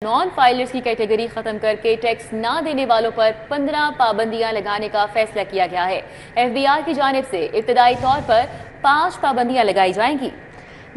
Non filers की category खत्म करके टैक्स ना देने वालों पर 15 पाबंदियां लगाने का फैसला किया गया है। एफबीआर की जानिब से इब्तदाई तौर पर 5 पाबंदियां लगाई जाएंगी।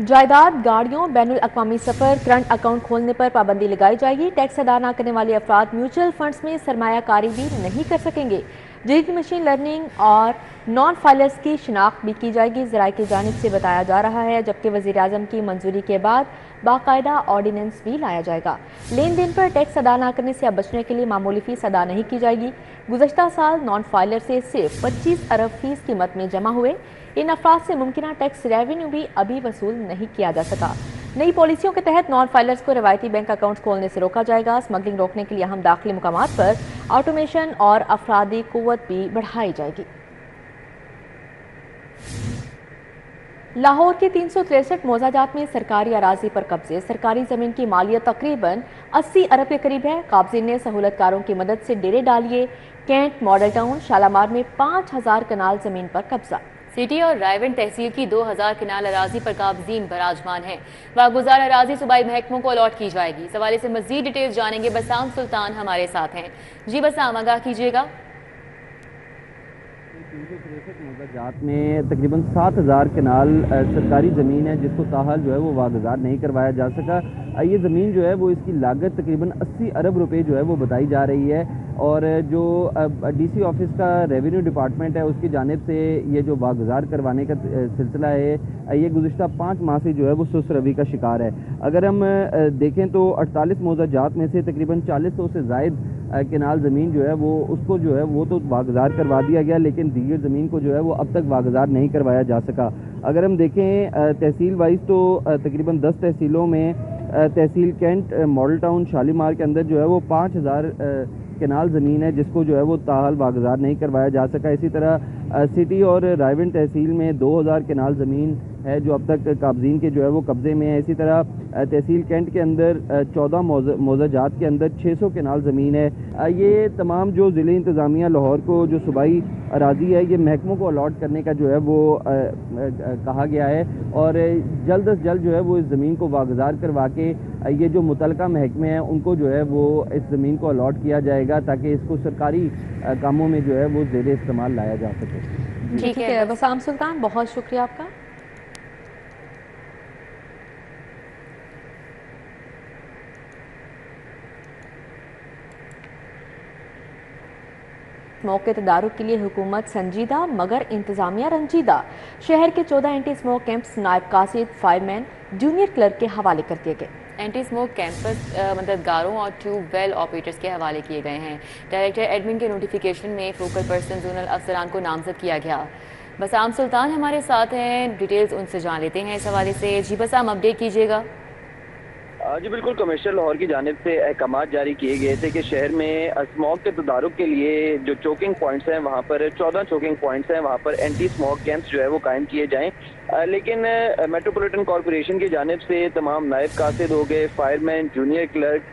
जायदाद, गाड़ियों, बैनुल अक़वामी सफ़र, करंट अकाउंट खोलने पर पाबंदी लगाई जाएगी। टैक्स अदा न करने वाले अफराद म्यूचुअल फंड्स में सरमायाकारी भी नहीं कर सकेंगे। जदीद मशीन लर्निंग और नॉन फाइलर्स की शिनाख्त भी की जाएगी, ज़राए की जानिब से बताया जा रहा है। जबकि वज़ीर आज़म की मंजूरी के बाद बाकायदा ऑर्डिनेंस भी लाया जाएगा। लेन देन पर टैक्स अदा न करने से अब बचने के लिए मामूली फीस अदा नहीं की जाएगी। गुज़श्ता साल नॉन फाइलर से सिर्फ 25 अरब फीस कीमत में जमा हुए। इन अफराद से मुमकिन टैक्स रेवेन्यू भी अभी वसूल नहीं किया जा सका। नई पॉलिसियों के तहत नॉन फाइलर्स को रवायती बैंक अकाउंट्स खोलने से रोका जाएगा। स्मगलिंग रोकने के लिए अहम दाखिली मुकामात पर ऑटोमेशन और अफरादी कुव्वत भी बढ़ाई जाएगी। लाहौर के 363 मोजाजात में सरकारी अराजी पर कब्जे। सरकारी जमीन की मालियत तकरीबन 80 अरब के करीब है। काबजीन ने सहूलतकारों की मदद से डेरे डालिए। कैंट, मॉडल टाउन, शालामार में 5000 कनाल जमीन पर कब्जा। सिटी और रायवन तहसील की 2000 कनाल अराजी पर काबजीन बराजमान है। वागुजार अराजी सूबाई महकमों को अलॉट की जाएगी। इस हवाले से मजीद डिटेल्स जानेंगे। बसाम सुल्तान हमारे साथ हैं। जी बसाम, आगाह कीजिएगा। 363 मोजाजात में तकरीबन 7000 कनाल सरकारी ज़मीन है जिसको ताहाल जो है वो वागुजार नहीं करवाया जा सका। ये ज़मीन जो है वो इसकी लागत तकरीबन 80 अरब रुपए जो है वो बताई जा रही है। और जो डीसी ऑफिस का रेवेन्यू डिपार्टमेंट है उसकी जानिब से ये जो वागुजार करवाने का सिलसिला है ये गुज़िश्ता 5 माह से जो है वो सुस्त रवि का शिकार है। अगर हम देखें तो 48 मोजाजात में से तकरीबन 40 से ज़ायद केनाल ज़मीन जो है वो उसको जो है वो तो वागुजार करवा दिया गया, लेकिन दीगर ज़मीन को जो है वो अब तक वागुजार नहीं करवाया जा सका। अगर हम देखें तहसील वाइज तो तकरीबन 10 तहसीलों में तहसील कैंट, मॉडल टाउन, शालीमार के अंदर जो है वो 5000 केनाल ज़मीन है जिसको जो है वो ताहाल वागुजार नहीं करवाया जा सका। इसी तरह सिटी और रायवन तहसील में 2000 केनाल ज़मीन है जो अब तक काबजीन के जो है वो कब्ज़े में है। इसी तरह तहसील कैंट के अंदर 14 मोजाजात के अंदर 600 केनाल ज़मीन है। ये तमाम जो ज़िले इंतज़ामिया लाहौर को जो सूबाई अराजी है ये महकमों को अलॉट करने का जो है वो कहा गया है और जल्द अज जल्द जो है वो इस ज़मीन को वागुजार करवा के ये जो मुतलका महकमे हैं उनको जो है वो इस ज़मीन को अलॉट किया जाएगा ताकि इसको सरकारी कामों में जो है वो ज़ेर इस्तेमाल लाया जा सके। ठीक है वसाम सुल्तान, बहुत शुक्रिया आपका। स्मोक के तदारुक के लिए हुकूमत संजीदा मगर इंतजामिया रंजीदा। शहर के 14 एंटी स्मोक कैंप्स नायब कासिद, फायरमैन, जूनियर क्लर्क के हवाले कर दिए गए। एंटी स्मोक कैंपस मददगारों और ट्यूबवेल ऑपरेटर्स के हवाले किए गए हैं। डायरेक्टर एडमिन के नोटिफिकेशन में फोकल पर्सन जोनल अफसरान को नामजद किया गया। बसाम सुल्तान हमारे साथ हैं, डिटेल्स उनसे जान लेते हैं इस हवाले से। जी बसाम, अपडेट कीजिएगा। जी बिल्कुल, कमिश्नर लाहौर की जानिब से अहकाम जारी किए गए थे कि शहर में स्मोक के तदारुक के लिए जो चोकिंग पॉइंट्स हैं वहाँ पर 14 चोकिंग पॉइंट्स हैं, वहाँ पर एंटी स्मोक कैंप्स जो है वो कायम किए जाएं। लेकिन मेट्रोपॉलिटन कॉरपोरेशन की जानिब से तमाम नायब कासिद हो गए, फायरमैन, जूनियर क्लर्क,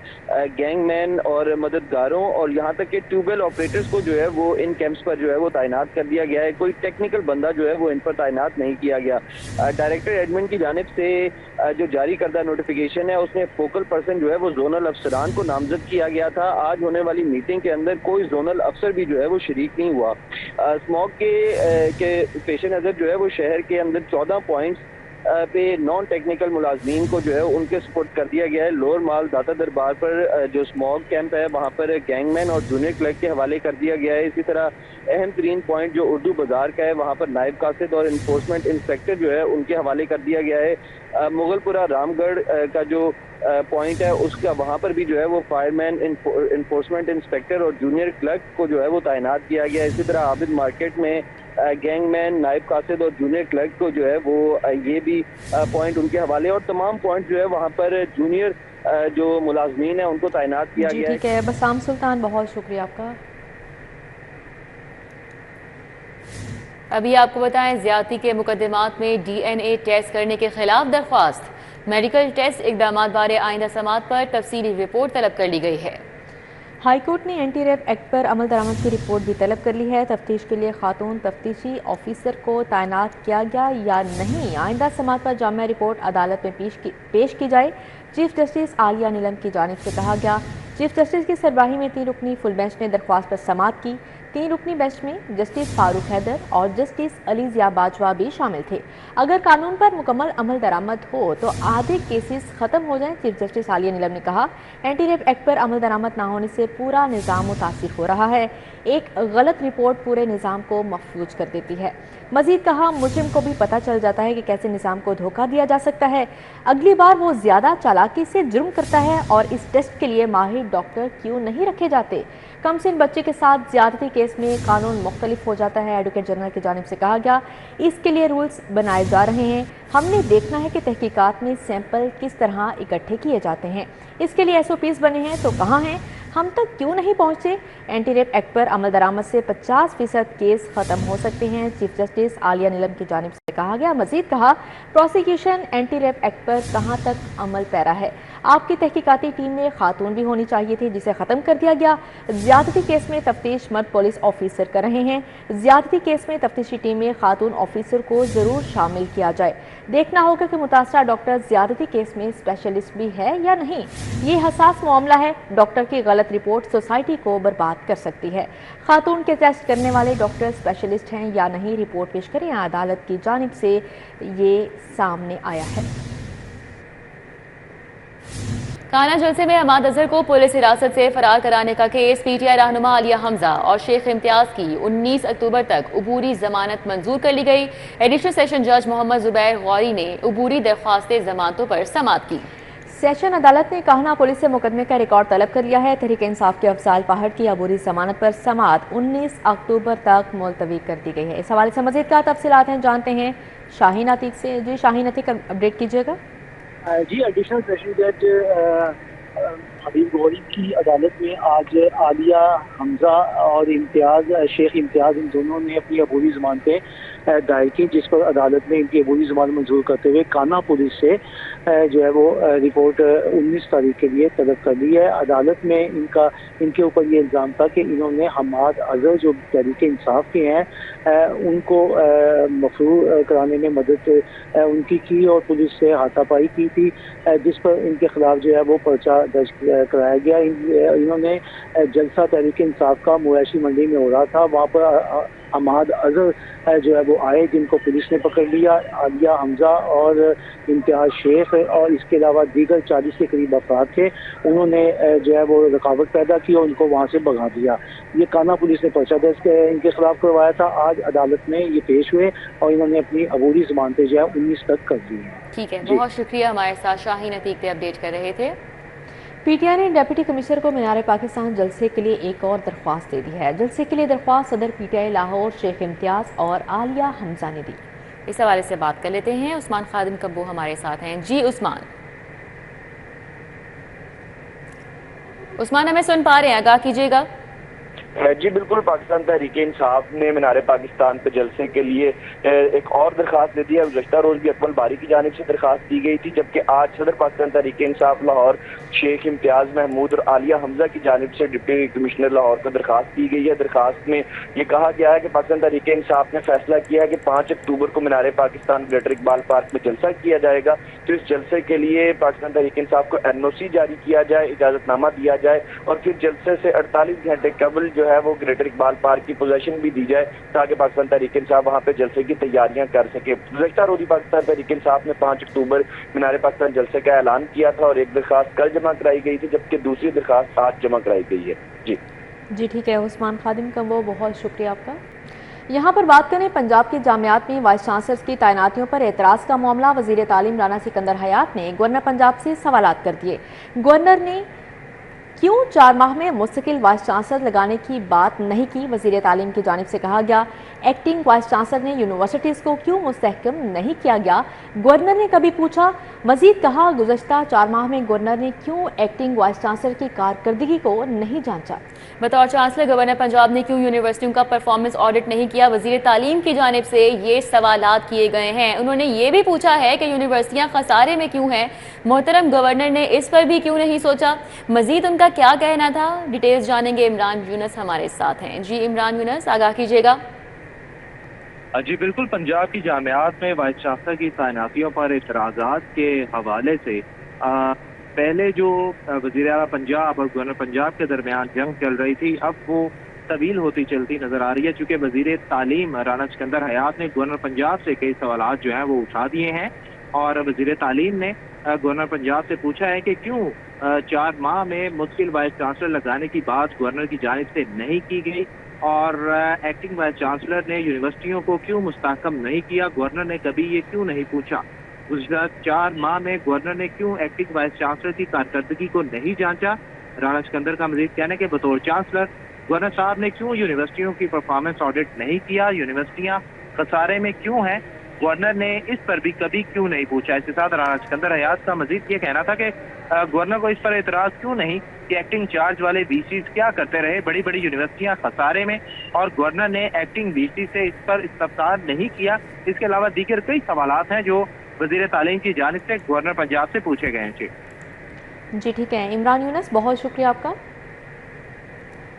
गैंगमैन और मददगारों और यहाँ तक कि ट्यूबवेल ऑपरेटर्स को जो है वो इन कैंप्स पर जो है वो तैनात कर दिया गया है। कोई टेक्निकल बंदा जो है वो इन पर तैनात नहीं किया गया। डायरेक्टर एडमिन की जानिब से जो जारी करदा नोटिफिकेशन है उसमें फोकल पर्सन जो है वो जोनल अफसरान को नामजद किया गया था। आज होने वाली मीटिंग के अंदर कोई जोनल अफसर भी जो है वो शरीक नहीं हुआ। स्मोक के पेश नज़र जो है वो शहर के अंदर 14 पॉइंट्स पे नॉन टेक्निकल मुलाजमीन को जो है उनके सपोर्ट कर दिया गया है। लोअर माल दाता दरबार पर जो स्मोक कैंप है वहाँ पर गैंगमैन और जूनियर क्लर्क के हवाले कर दिया गया है। इसी तरह अहम तरीन पॉइंट जो उर्दू बाजार का है वहाँ पर नायब कासिद और इन्फोर्समेंट इंस्पेक्टर जो है उनके हवाले कर दिया गया है। मुगलपुरा रामगढ़ का जो पॉइंट है उसका वहाँ पर भी जो है वो फायरमैन, इन्फोर्समेंट इंस्पेक्टर और जूनियर क्लर्क को जो है वो तैनात किया गया है। इसी तरह आबिद मार्केट में गैंगमैन, नायब कासिद और जूनियर क्लर्क को जो है वो ये भी पॉइंट उनके हवाले और तमाम पॉइंट जो है वहाँ पर जूनियर जो मुलाजमीन है उनको तैनात किया गया है। ठीक है बसाम सुल्तान, बहुत शुक्रिया आपका। अभी आपको बताएं, ज्यादती के मुकदमात में DNA टेस्ट करने के खिलाफ दरख्वास्त। मेडिकल टेस्ट इकदाम बारे आइंदा समात पर तफसीली रिपोर्ट तलब कर ली गई है। हाईकोर्ट ने एंटी रेप एक्ट पर अमल दरामद की रिपोर्ट भी तलब कर ली है। तफ्तीश के लिए खातून तफ्तीशी ऑफिसर को तैनात किया गया या नहीं, आइंदा समात पर जामिया रिपोर्ट अदालत में पेश की जाए। चीफ जस्टिस आलिया नीलम की जानिब से कहा गया। चीफ जस्टिस की सरबराही में 3 रुकनी फुल बेंच ने दरख्वास्त पर समाअत की। 3 रुकनी बेंच में जस्टिस फारूक हैदर और जस्टिस अली जिया बाजवा भी शामिल थे। अगर कानून पर मुकम्मल अमल दरामद हो तो आधे केसेस खत्म हो जाएं। चीफ जस्टिस आलिया नीलम ने कहा, एंटी रेप एक्ट पर अमल दरामद न होने से पूरा निज़ाम मुतासिर हो रहा है। एक गलत रिपोर्ट पूरे निज़ाम को महफूज कर देती है। मजीद कहा, मुजरिम को भी पता चल जाता है कि कैसे निज़ाम को धोखा दिया जा सकता है। अगली बार वो ज़्यादा चालाकी से जुर्म करता है और इस टेस्ट के लिए माहिर डॉक्टर क्यों नहीं रखे जाते। कमसिन बच्चे के साथ ज्यादती केस में कानून मुख्तलिफ हो जाता है। एडवोकेट जनरल की जानिब से कहा गया, इसके लिए रूल्स बनाए जा रहे हैं। हमने देखना है कि तहकीकात में सैंपल किस तरह इकट्ठे किए जाते हैं। इसके लिए SOPs बने हैं तो कहाँ हैं, हम तक क्यों नहीं पहुंचे। एंटी रेप एक्ट पर अमल दरामद से 50% केस खत्म हो सकते हैं। चीफ जस्टिस आलिया नीलम की जानिब से कहा गया। मजीद कहा, प्रोसिक्यूशन एंटी रेप एक्ट पर कहां तक अमल पैरा है। आपकी तहकीकाती टीम में खातून भी होनी चाहिए थी, जिसे खत्म कर दिया गया। ज्यादती केस में तफ्तीश मर्द पुलिस ऑफिसर कर रहे हैं। ज्यादती केस में तफ्तीशी टीम में खातून ऑफिसर को जरूर शामिल किया जाए। देखना होगा कि मुतासरा डॉक्टर ज्यादती केस में स्पेशलिस्ट भी है या नहीं। ये हसास मामला है। डॉक्टर की गलत रिपोर्ट सोसाइटी को बर्बाद कर सकती है। खातून के टेस्ट करने वाले डॉक्टर स्पेशलिस्ट हैं या नहीं, रिपोर्ट पेश करें। अदालत की जानिब से ये सामने आया है। काना जलसे में हमाद अजहर को पुलिस हिरासत से फरार कराने का केस PTI रहनुमा आलिया हमजा और शेख इम्तियाज की 19 अक्टूबर तक उबूरी जमानत मंजूर कर ली गई। एडिशनल सेशन जज मोहम्मद जुबैर गौरी ने उबूरी दरख्वास्तें जमानतों पर समाअत की। सेशन अदालत ने कान्हा पुलिस से मुकदमे का रिकॉर्ड तलब कर लिया है। तहरीक इंसाफ के अफजाल पहाड़ की अबूरी जमानत पर समाअत 19 अक्टूबर तक मुलतवी कर दी गई है। इस हवाले से मजीद क्या तफसीलात हैं, जानते हैं शाहीन अतीक से। जी शाहीन अतीक, अपडेट कीजिएगा। जी, एडिशनल सेशन जज हबीब गौरी की अदालत में आज आलिया हमजा और शेख इम्तियाज, इन दोनों ने अपनी अबूरी जमानतें दायर की, जिस पर अदालत ने इनकी अबूरी जमानत मंजूर करते हुए कान्हा पुलिस से जो है वो रिपोर्ट 19 तारीख के लिए तलब कर ली है। अदालत में इनके ऊपर ये इल्ज़ाम था कि इन्होंने हमाद अजहर जो तहरीक इंसाफ के हैं उनको मफरूर कराने में मदद उनकी की और पुलिस से हाथापाई की थी, जिस पर इनके खिलाफ जो है वो पर्चा दर्ज कराया गया। इन्होंने जलसा तहरीक इंसाफ का मुआशी मंडी में हो रहा था, वहाँ पर हमाद अजहर जो है वो आए, जिनको पुलिस ने पकड़ लिया। आलिया हमजा और इम्तियाज शेख और इसके अलावा दीगर 40 के करीब अफराद थे, उन्होंने जो है वो रुकावट पैदा की और उनको वहाँ से भगा दिया। ये कान्हा पुलिस ने पर्चा दर्ज इनके खिलाफ करवाया था। आज अदालत में ये पेश हुए और इन्होंने अपनी अबूरी जमानतें जो है 19 तक कर दी हैं। ठीक है, बहुत शुक्रिया। हमारे साथ शाहीन अतीक अपडेट कर रहे थे। PTI ने डिप्टी कमिश्नर को मीनार पाकिस्तान जलसे के लिए एक और दरख्वास्त दे दी है। जलसे के लिए दरख्वास्त सदर PTI लाहौर शेख इम्तियाज और आलिया हमजा ने दी। इस हवाले से बात कर लेते हैं। उस्मान खादिम कब्बू हमारे साथ हैं। जी उस्मान, हमें सुन पा रहे हैं? आगाह कीजिएगा। जी बिल्कुल, पाकिस्तान तहरीक इंसाफ ने मीनार पाकिस्तान पे जलसे के लिए एक और दरखास्त दे दी है। गुज़श्ता रोज भी अकमल बारी की जानिब से दरखास्त दी गई थी, जबकि आज सदर पाकिस्तान तहरीक इंसाफ लाहौर शेख इम्तियाज महमूद और आलिया हमजा की जानिब से डिप्टी कमिश्नर लाहौर को दरखास्त दी गई है। दरखास्त में ये कहा गया है कि पाकिस्तान तहरीक इंसाफ ने फैसला किया है कि 5 अक्टूबर को मीनार पाकिस्तान ग्रेटर इकबाल पार्क में जलसा किया जाएगा। तो इस जलसे के लिए पाकिस्तान तहरीक इंसाफ को NOC जारी किया जाए, इजाजतनामा दिया जाए और फिर जलसे से 48 घंटे कबल जो है वो ग्रेटर इकबाल पार्क की पोजीशन भी दी जाए, ताकि पाकिस्तान तहरीक इंसाफ वहाँ पे जलसे की तैयारियां कर सके। गुज़श्ता रोज पाकिस्तान तहरीक इंसाफ ने 5 अक्टूबर मीनार पाकिस्तान जलसे का ऐलान किया था और एक दरखास्त कल जमा कराई गई थी, जबकि दूसरी दरखास्त आज जमा कराई गई है। जी ठीक है उस्मान खादिम का वो बहुत शुक्रिया आपका। यहाँ पर बात करें पंजाब की जामियात में वाइस चांसलर्स की तैनातियों पर एतराज़ का मामला। वज़ीर तालीम राना सिकंदर हयात ने गवर्नर पंजाब से सवालात कर दिए। गवर्नर ने क्यों 4 माह में मुस्तकिल वाइस चांसलर लगाने की बात नहीं की। वज़ीर तालीम की जानिब से कहा गया, एक्टिंग वाइस चांसलर ने यूनिवर्सिटीज़ को क्यों मुस्तहकम नहीं किया गया, गवर्नर ने कभी पूछा। मजीद कहा, गुज़श्ता 4 माह में गवर्नर ने क्यों एक्टिंग वाइस चांसलर की कारकर्दगी को नहीं जांचा। बतौर चांसलर गवर्नर पंजाब ने क्यों यूनिवर्सिटियों का परफॉर्मेंस ऑडिट नहीं किया। वज़ीर तालीम की जानिब से ये सवालात किए गए हैं। उन्होंने ये भी पूछा है कि यूनिवर्सिटियाँ खसारे में क्यों हैं। मोहतरम गवर्नर ने इस पर भी क्यों नहीं सोचा। मजीद उनका क्या कहना था, डिटेल्स जानेंगे। इमरान यूनस हमारे साथ हैं। जी इमरान यूनस, आगाह कीजिएगा। जी बिल्कुल, पंजाब की जामियात में वाइस चांसलर की तैनातियों पर एतराज़ात के हवाले से पहले जो वज़ीर आला पंजाब और गवर्नर पंजाब के दरमियान जंग चल रही थी, अब वो तवील होती चलती नजर आ रही है, चूँकि वज़ीर तालीम राना सिकंदर हयात ने गवर्नर पंजाब से कई सवालात जो हैं वो उठा दिए हैं और वज़ीर तालीम ने गवर्नर पंजाब से पूछा है कि क्यों 4 माह में मुश्किल वाइस चांसलर लगाने की बात गवर्नर की जानिब से नहीं की गई और एक्टिंग वाइस चांसलर ने यूनिवर्सिटियों को क्यों मुस्तहकम नहीं किया, गवर्नर ने कभी ये क्यों नहीं पूछा। गुज़श्ता 4 माह में गवर्नर ने क्यों एक्टिंग वाइस चांसलर की कारकर्दगी को नहीं जांचा। राना सिकंदर का मजीद कहना है कि बतौर चांसलर गवर्नर साहब ने क्यों यूनिवर्सिटियों की परफॉर्मेंस ऑडिट नहीं किया, यूनिवर्सिटियाँ खसारे में क्यों हैं, गवर्नर ने इस पर भी कभी क्यों नहीं पूछा। इसके साथ राना सिकंदर हयात का मजीद ये कहना था कि गवर्नर को इस पर एतराज क्यों नहीं कि एक्टिंग चार्ज वाले वीसीज क्या करते रहे, बड़ी बड़ी यूनिवर्सिटियां खसारे में और गवर्नर ने एक्टिंग वीसी से इस पर इस्तफसार नहीं किया। इसके अलावा दीगर कई सवालात हैं जो वज़ीर तालीम की जानिब से गवर्नर पंजाब से पूछे गए हैं। जी ठीक है, इमरान यूनुस बहुत शुक्रिया आपका।